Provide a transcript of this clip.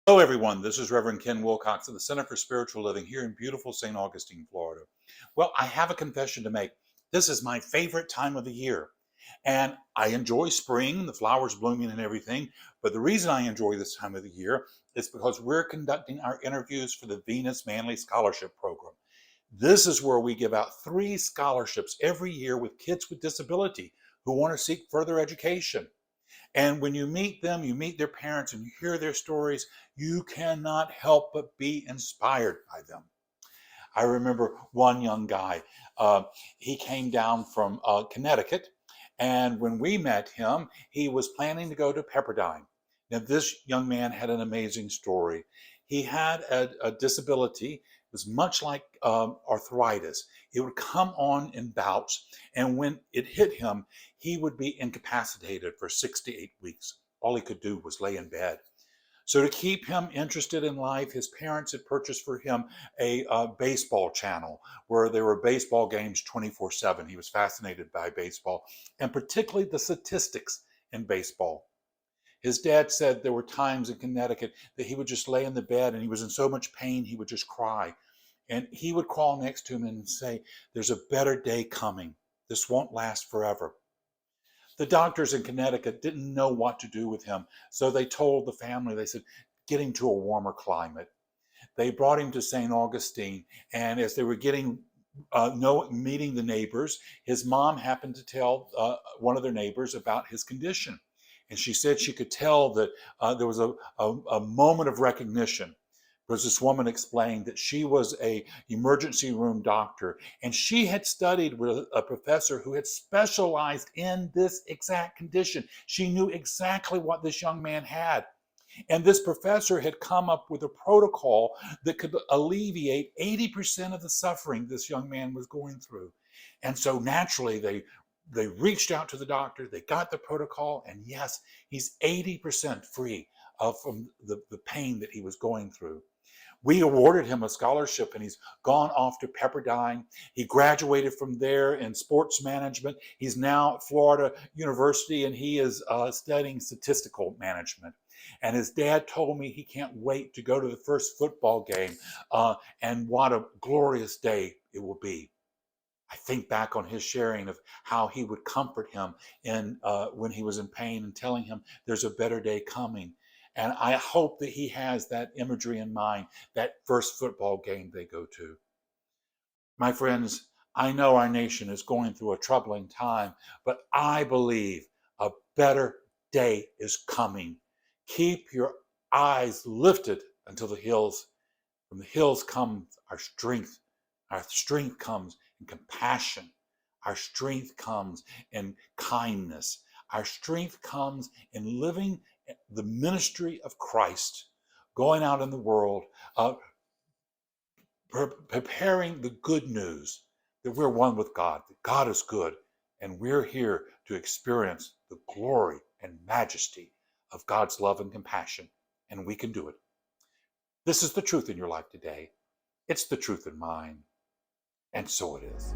Hello, everyone. This is Reverend Ken Wilcox of the Center for Spiritual Living here in beautiful St. Augustine, Florida. Well, I have a confession to make. This is my favorite time of the year. And I enjoy spring, the flowers blooming and everything. But the reason I enjoy this time of the year is because we're conducting our interviews for the Venus Manley Scholarship Program. This is where we give out 3 scholarships every year with kids with disability who want to seek further education. And when you meet them, you meet their parents and you hear their stories, you cannot help but be inspired by them. I remember one young guy, uh, he came down from Connecticut. And when we met him, he was planning to go to Pepperdine. Now, this young man had an amazing story. He had a disability. It was much like arthritis. It would come on in bouts. And when it hit him, he would be incapacitated for 6 to 8 weeks. All he could do was lay in bed. So to keep him interested in life, his parents had purchased for him a baseball channel where there were baseball games 24/7. He was fascinated by baseball, and particularly the statistics in baseball. His dad said there were times in Connecticut that he would just lay in the bed and he was in so much pain he would just cry. And he would crawl next to him and say, "There's a better day coming. This won't last forever." The doctors in Connecticut didn't know what to do with him. So they told the family, they said, "Get him to a warmer climate." They brought him to St. Augustine. And as they were meeting the neighbors, his mom happened to tell one of their neighbors about his condition. And she said she could tell that there was a moment of recognition, because this woman explained that she was a emergency room doctor and she had studied with a professor who had specialized in this exact condition. She knew exactly what this young man had. And this professor had come up with a protocol that could alleviate 80% of the suffering this young man was going through. And so naturally, they reached out to the doctor, they got the protocol, and yes, he's 80% free from the pain that he was going through. We awarded him a scholarship and he's gone off to Pepperdine. He graduated from there in sports management. He's now at Florida University and he is studying statistical management. And his dad told me he can't wait to go to the first football game, and what a glorious day it will be. I think back on his sharing of how he would comfort him when he was in pain and telling him there's a better day coming. And I hope that he has that imagery in mind, that first football game they go to. My friends, I know our nation is going through a troubling time, but I believe a better day is coming. Keep your eyes lifted until the hills. From the hills comes our strength. Our strength comes in compassion. Our strength comes in kindness. Our strength comes in living the ministry of Christ, going out in the world, preparing the good news that we're one with God, that God is good, and we're here to experience the glory and majesty of God's love and compassion, and we can do it. This is the truth in your life today. It's the truth in mine, and so it is.